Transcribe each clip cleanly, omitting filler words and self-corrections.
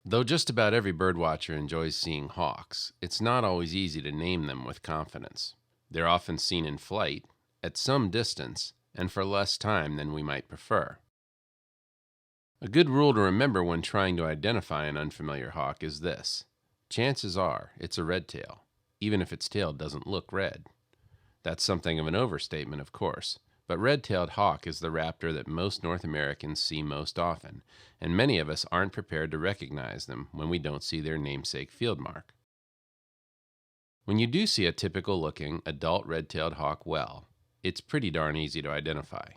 Though just about every birdwatcher enjoys seeing hawks, it's not always easy to name them with confidence. They're often seen in flight, at some distance, and for less time than we might prefer. A good rule to remember when trying to identify an unfamiliar hawk is this: chances are it's a redtail, even if its tail doesn't look red. That's something of an overstatement, of course, but red-tailed hawk is the raptor that most North Americans see most often, and many of us aren't prepared to recognize them when we don't see their namesake field mark. When you do see a typical-looking adult red-tailed hawk well, it's pretty darn easy to identify.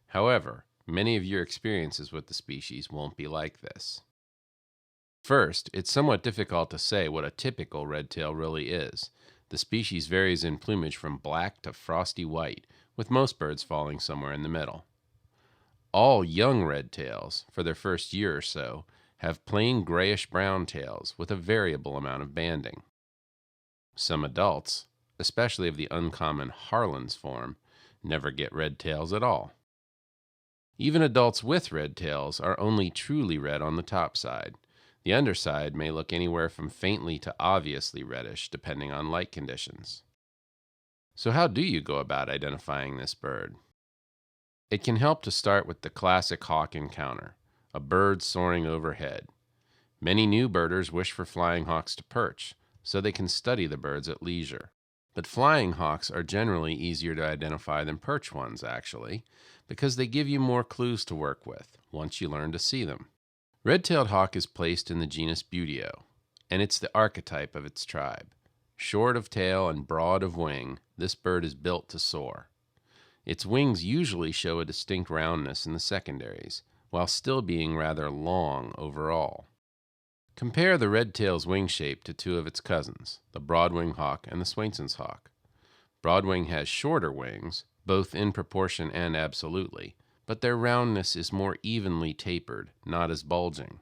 However, many of your experiences with the species won't be like this. First, it's somewhat difficult to say what a typical red-tail really is. The species varies in plumage from black to frosty white, with most birds falling somewhere in the middle. All young red-tails, for their first year or so, have plain grayish-brown tails with a variable amount of banding. Some adults, especially of the uncommon Harlan's form, never get red tails at all. Even adults with red tails are only truly red on the top side. The underside may look anywhere from faintly to obviously reddish, depending on light conditions. So how do you go about identifying this bird? It can help to start with the classic hawk encounter, a bird soaring overhead. Many new birders wish for flying hawks to perch, so they can study the birds at leisure. But flying hawks are generally easier to identify than perch ones, actually, because they give you more clues to work with once you learn to see them. Red-tailed hawk is placed in the genus Buteo, and it's the archetype of its tribe. Short of tail and broad of wing, this bird is built to soar. Its wings usually show a distinct roundness in the secondaries, while still being rather long overall. Compare the red-tail's wing shape to two of its cousins, the broadwing hawk and the Swainson's hawk. Broadwing has shorter wings, both in proportion and absolutely, but their roundness is more evenly tapered, not as bulging.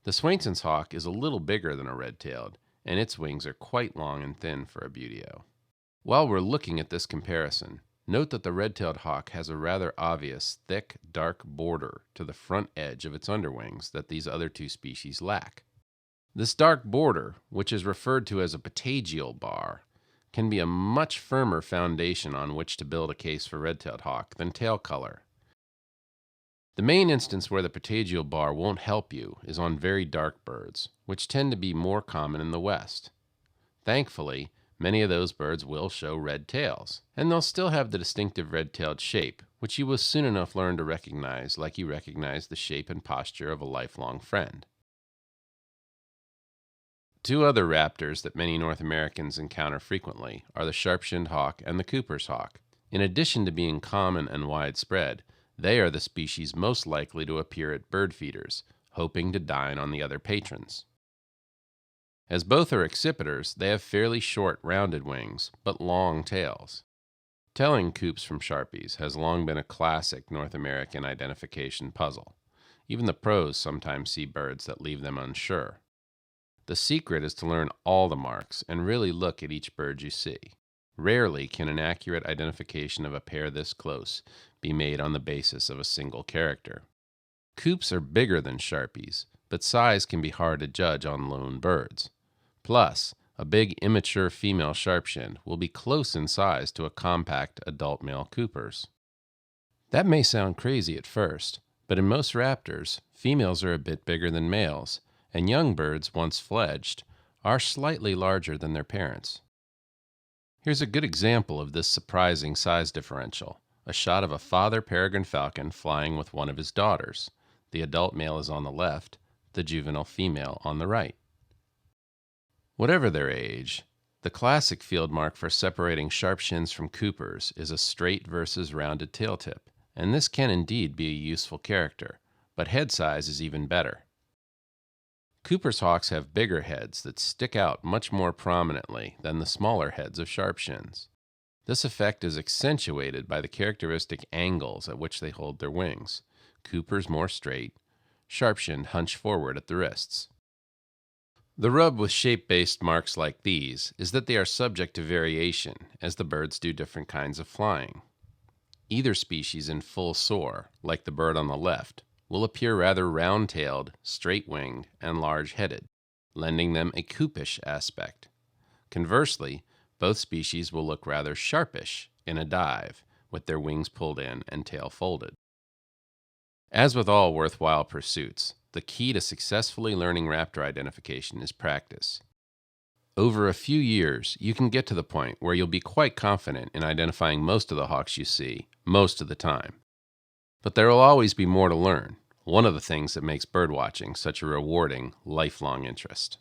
The Swainson's hawk is a little bigger than a red-tailed, and its wings are quite long and thin for a Buteo. While we're looking at this comparison, note that the red-tailed hawk has a rather obvious thick, dark border to the front edge of its underwings that these other two species lack. This dark border, which is referred to as a patagial bar, can be a much firmer foundation on which to build a case for red-tailed hawk than tail color. The main instance where the patagial bar won't help you is on very dark birds, which tend to be more common in the West. Thankfully, many of those birds will show red tails, and they'll still have the distinctive red-tailed shape, which you will soon enough learn to recognize like you recognize the shape and posture of a lifelong friend. Two other raptors that many North Americans encounter frequently are the sharp-shinned hawk and the Cooper's hawk. In addition to being common and widespread, they are the species most likely to appear at bird feeders, hoping to dine on the other patrons. As both are accipiters, they have fairly short, rounded wings, but long tails. Telling coops from Sharpies has long been a classic North American identification puzzle. Even the pros sometimes see birds that leave them unsure. The secret is to learn all the marks and really look at each bird you see. Rarely can an accurate identification of a pair this close be made on the basis of a single character. Coops are bigger than Sharpies, but size can be hard to judge on lone birds. Plus, a big immature female sharpshin will be close in size to a compact adult male Cooper's. That may sound crazy at first, but in most raptors, females are a bit bigger than males, and young birds, once fledged, are slightly larger than their parents. Here's a good example of this surprising size differential. A shot of a father peregrine falcon flying with one of his daughters. The adult male is on the left, the juvenile female on the right. Whatever their age, the classic field mark for separating sharpshins from Coopers is a straight versus rounded tail tip, and this can indeed be a useful character, but head size is even better. Cooper's hawks have bigger heads that stick out much more prominently than the smaller heads of sharpshins. This effect is accentuated by the characteristic angles at which they hold their wings. Coopers more straight, sharpshinned hunch forward at the wrists. The rub with shape-based marks like these is that they are subject to variation as the birds do different kinds of flying. Either species in full soar, like the bird on the left, will appear rather round-tailed, straight-winged, and large-headed, lending them a coopish aspect. Conversely, both species will look rather sharpish in a dive, with their wings pulled in and tail folded. As with all worthwhile pursuits, the key to successfully learning raptor identification is practice. Over a few years, you can get to the point where you'll be quite confident in identifying most of the hawks you see, most of the time. But there will always be more to learn, one of the things that makes birdwatching such a rewarding, lifelong interest.